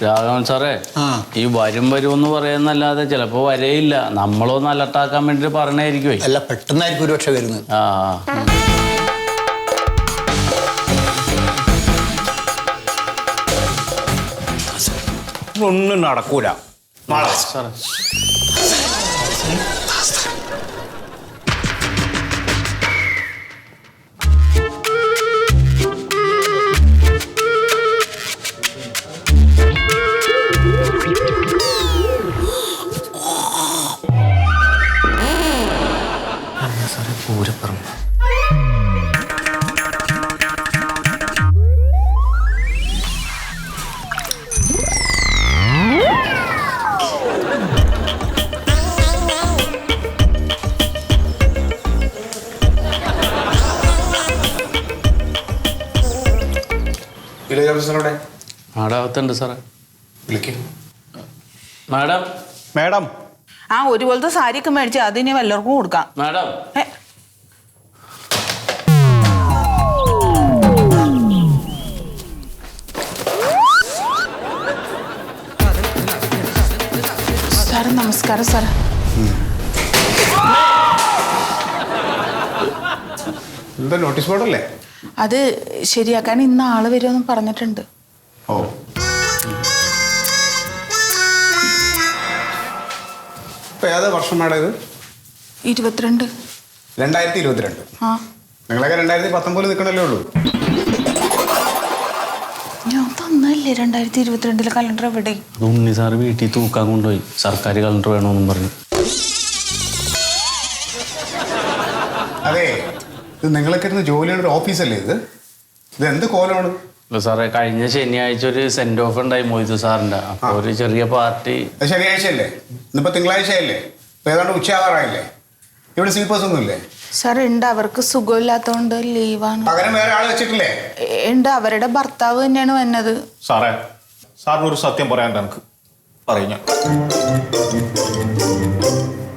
രാഘവൻ സാറേ, ഈ വരും എന്ന് പറയുന്നല്ലാതെ ചിലപ്പോ വരേയില്ല. നമ്മളൊന്ന് അലർട്ടാക്കാൻ വേണ്ടിട്ട് പറഞ്ഞായിരിക്കുമേ. അല്ല, പെട്ടെന്നായിരിക്കും ഒരു പക്ഷെ വരുന്നത്. ഒന്നും നടക്കൂല. സാറേ പൂരപ്പറമ്പ്. മാഡാവത്തുണ്ട് സാറേ. മാഡം മാഡം ഒരുപോലത്തെ സാരിയൊക്കെ മേടിച്ച് അതിന് വല്ലവർക്കും കൊടുക്കാം. മാഡം സാറ് നമസ്കാരം സാർ. എന്താ നോട്ടീസ് ബോർഡല്ലേ? അത് ശരിയാക്കാൻ ഇന്ന് ആള് വരുമെന്ന് പറഞ്ഞിട്ടുണ്ട്. ഓ, ഇപ്പൊ ഏതാ വർഷം മാഡം ഇത്? 22. 2022. നിങ്ങളൊക്കെ 2019 നിൽക്കണല്ലേ ഉള്ളൂ. ഞാൻ തന്നല്ലേ 2022 കലണ്ടർ. എവിടെ? അത് ഉണ്ണി സാറ് വീട്ടിൽ തൂക്കാൻ കൊണ്ടുപോയി. സർക്കാർ കലണ്ടർ വേണമെന്നും പറഞ്ഞു. അതെ, ഇത് നിങ്ങളൊക്കെ ഇരുന്ന് ജോലിയുടെ ഒരു ഓഫീസല്ലേ ഇത്? ഇത് എന്ത് കോലമാണ്? സാറേ, കഴിഞ്ഞ ശനിയാഴ്ച ഒരു സെൻഡ് ഓഫ് ഉണ്ടായി മൊയ്തു സാറിന്റെ. അപ്പൊ ഒരു ചെറിയ പാർട്ടി. ശനിയാഴ്ച അല്ലേ? ഇന്നിപ്പോ തിങ്കളാഴ്ച അല്ലേ? ഇപ്പൊ ഏതാണ്ട് ഉച്ചയാവാറായില്ലേ? ഇവിടെ സ്ലീപ്പേഴ്സ് ഒന്നും ഇല്ലേ? സാർ ഉണ്ട്, അവർക്ക് സുഖമില്ലാത്തോണ്ട് ലീവാണ്. പകരം വേറെ ആള് വെച്ചിട്ടില്ലേ? ഉണ്ട്, അവരുടെ ഭർത്താവ് തന്നെയാണ് വന്നത്. സാറേ, സാറിനൊരു സത്യം പറയാൻ എനിക്ക് പറഞ്ഞ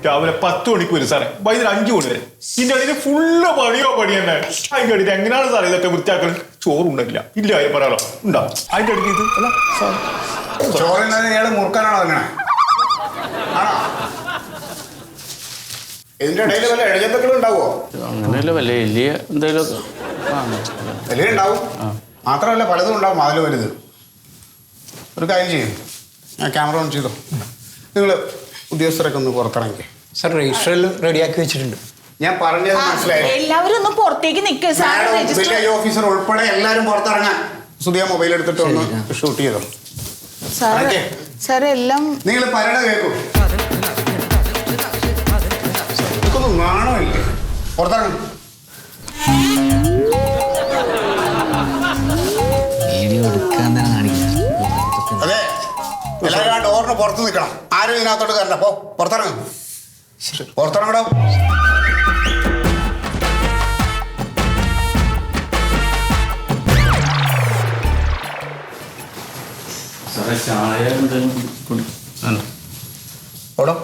രാവിലെ 10 മണിക്ക് വരും സാറേ, വൈകുന്നേരം 5 മണി വരെ. ഇതിന്റെ ഇടയിൽ ഫുള്ള് പണി തന്നെ. അതിന്റെ ഇടയിൽ എങ്ങനെയാണ് സാറേ ഇതൊക്കെ വൃത്തിയാക്കണം? ചോറുണ്ടില്ല ഇല്ല, പറയാലോ ഉണ്ടാവും. അതിന്റെ ഇടയ്ക്ക് ഇത് അല്ല ചോറില്ലാതെ ഇയാള് മുറുക്കാനാണോ അങ്ങനെ? ആണോ? ഇതിന്റെ ഇടയിൽ വല്ല എഴുതത്തുക്കളും ഉണ്ടാവുമോ? അങ്ങനെയല്ല, വല്ല വലിയ എന്തെങ്കിലും വലിയ ഉണ്ടാവും. മാത്രമല്ല പലതും ഉണ്ടാവും, അതിൽ വലുത്. ഒരു കാര്യം ചെയ്യും, ഞാൻ ക്യാമറ ഓൺ ചെയ്തോ. നിങ്ങൾ ഉദ്യോഗസ്ഥരൊക്കെ ഒന്ന് പുറത്തിറങ്ങി. സാർ രജിസ്റ്ററിൽ റെഡിയാക്കി വെച്ചിട്ടുണ്ട്. ഞാൻ പറഞ്ഞത് മനസ്സിലായി. എല്ലാവരും ഒന്ന് പുറത്തേക്ക് നിൽക്കുക. വില്ലേജ് ഓഫീസർ ഉൾപ്പെടെ എല്ലാരും പുറത്തിറങ്ങാൻ. സുധിയ മൊബൈൽ എടുത്തിട്ട് ഒന്ന് ഷൂട്ട് ചെയ്തോ. സാർ എല്ലാം നിങ്ങൾ പരട കേൾക്കൂ. ഇതൊന്നും നാണമില്ലേ? പുറത്തിറങ്ങും. അതെ, എല്ലാവരും ആ ഡോറിന് പുറത്ത് നിൽക്കണം. ആരും ഇതിനകത്തോട്ട് കയറണ്ട. പോ, പുറത്തിറങ്ങും. പുറത്തിറങ്ങടോ. സാറേ, ചായ ഓടോ.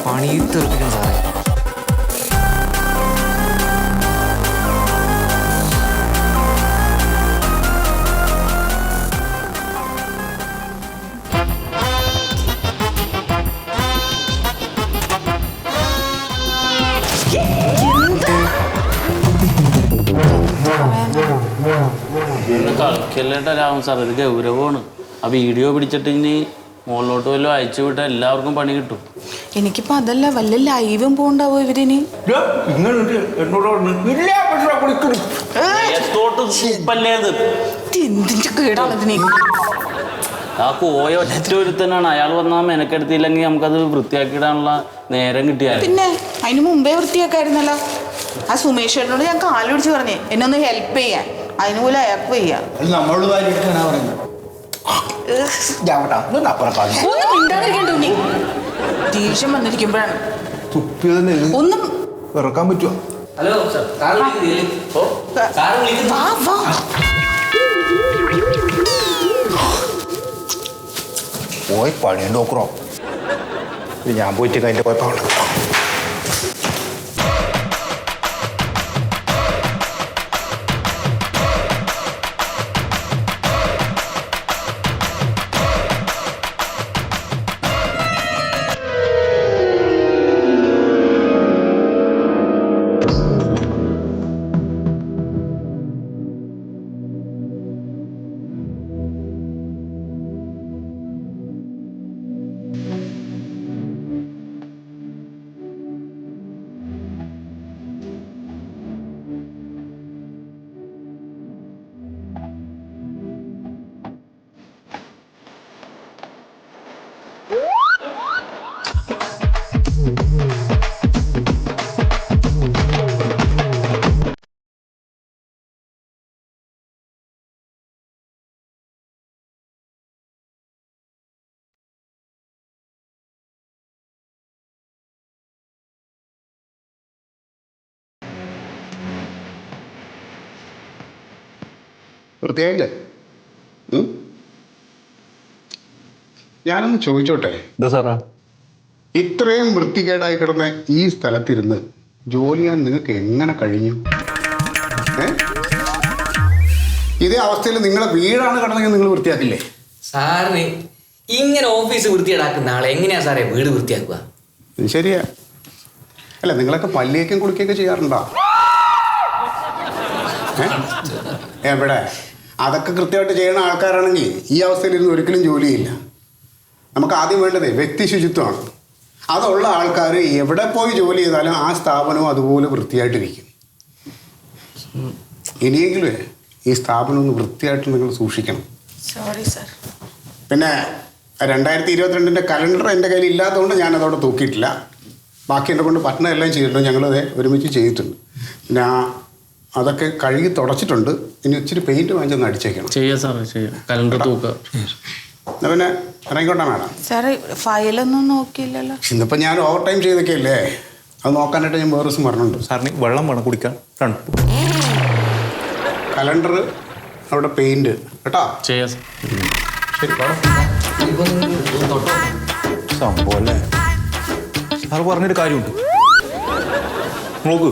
പണി തീർപ്പിക്കണം സാറേ. കളിക്കല്ലേട്ടാ രാമൻ സാർ, ഇത് ഗൗരവമാണ്. ആ വീഡിയോ പിടിച്ചിട്ട് ഇനി മുകളിലോട്ട് വല്ലതും അയച്ചു വിട്ടാൽ എല്ലാവർക്കും പണി കിട്ടും. എനിക്കിപ്പോ അതല്ല, വല്ല ലൈവും പോണ്ടാവോ ഇവരിനി? എന്തിന്റെ കേടാണതിന്? ആ കോയ ഒറ്റ ഒരുത്തനാണ്. അയാൾ വന്നാൽ മെനക്കെടുത്തില്ലെങ്കിൽ നമുക്കത് വൃത്തിയാക്കിയിടാനുള്ള നേരം കിട്ടിയാൽ. പിന്നെ അതിന് മുമ്പേ വൃത്തിയാക്കായിരുന്നല്ലോ. ആ സുമേഷേട്ടനോട് ഞാൻ കാല് പിടിച്ച് പറഞ്ഞേ എന്നെ ഒന്ന് ഹെൽപ്പ് ചെയ്യാൻ. അതിന് പോലെ അയാൾക്ക് വയ്യ. നമ്മളോട് ദേഷ്യം വന്നിരിക്കുമ്പോഴാണ് ഒന്നും ഇറക്കാൻ പറ്റുമോ? ഹലോ സാർ, പോയി പണിയുണ്ടോക്കറോ? ഞാൻ പോയിട്ട് അതിൻ്റെ കുഴപ്പമാണ്. വൃത്തിയായില്ലേ? ഞാനൊന്ന് ചോദിച്ചോട്ടെ, എന്താ സാറാ? ഇത്രയും വൃത്തികേടായി കിടന്ന ഈ സ്ഥലത്തിരുന്ന് ജോലി ചെയ്യാൻ നിങ്ങൾക്ക് എങ്ങനെ കഴിഞ്ഞു? ഇതേ അവസ്ഥയിൽ നിങ്ങളെ വീടാണ് കിടന്നെങ്കിൽ നിങ്ങൾ വൃത്തിയാക്കില്ലേ? സാറിന് ഇങ്ങനെ ഓഫീസ് വൃത്തിയേടാക്കുന്ന ആളെ എങ്ങനെയാ സാറേ വീട് വൃത്തിയാക്കുക? ഇത് ശരിയാ. അല്ല, നിങ്ങളൊക്കെ പല്ലിയേക്കും കുളിക്കുകയൊക്കെ ചെയ്യാറുണ്ടോ? എവിടെ? അതൊക്കെ കൃത്യമായിട്ട് ചെയ്യുന്ന ആൾക്കാരാണെങ്കിൽ ഈ അവസ്ഥയിലിരുന്ന് ഒരിക്കലും ജോലി ചെയ്യില്ല. നമുക്ക് ആദ്യം വേണ്ടത് വ്യക്തി ശുചിത്വമാണ്. അതുള്ള ആൾക്കാർ എവിടെ പോയി ജോലി ചെയ്താലും ആ സ്ഥാപനവും അതുപോലെ വൃത്തിയായിട്ടിരിക്കും. ഇനിയെങ്കിലും ഈ സ്ഥാപനം ഒന്ന് വൃത്തിയായിട്ട് നിങ്ങൾ സൂക്ഷിക്കണം. Sorry sir. പിന്നെ 2022 കലണ്ടർ എൻ്റെ കയ്യിൽ ഇല്ലാത്തതുകൊണ്ട് ഞാൻ അതോടെ തൂക്കിയിട്ടില്ല. ബാക്കി എന്നെ കൊണ്ട് പറ്റുന്ന എല്ലാം ചെയ്തിട്ടുണ്ട്. ഞങ്ങളത് ഒരുമിച്ച് ചെയ്തിട്ടുണ്ട്. പിന്നെ അതൊക്കെ കഴുകി തുടച്ചിട്ടുണ്ട്. ഇനി ഇച്ചിരി പെയിൻറ്റ് വാങ്ങിച്ചൊന്ന് അടിച്ചേക്കണം. ചെയ്യാം സാറേ, ചെയ്യാം. കലണ്ടർ തൂക്കാം. എന്നാൽ പിന്നെ ഇറങ്ങിക്കോട്ടെ മാഡം. സാറ് ഫയലൊന്നും നോക്കിയില്ലല്ലോ. ഇന്നിപ്പോൾ ഞാൻ ഓവർ ടൈം ചെയ്തൊക്കെയല്ലേ, അത് നോക്കാനായിട്ട് ഞാൻ വേറെ ദിവസം പറഞ്ഞിട്ടുണ്ട്. സാറിന് വെള്ളം വേണം കുടിക്കാൻ, തണുപ്പ്. കലണ്ടർ, അവിടെ പെയിൻറ്റ് കേട്ടോ. ചെയ്യാം സാർ. ശരി, സംഭവം അല്ലേ? സാറ് പറഞ്ഞൊരു കാര്യമുണ്ട്. നോക്ക്,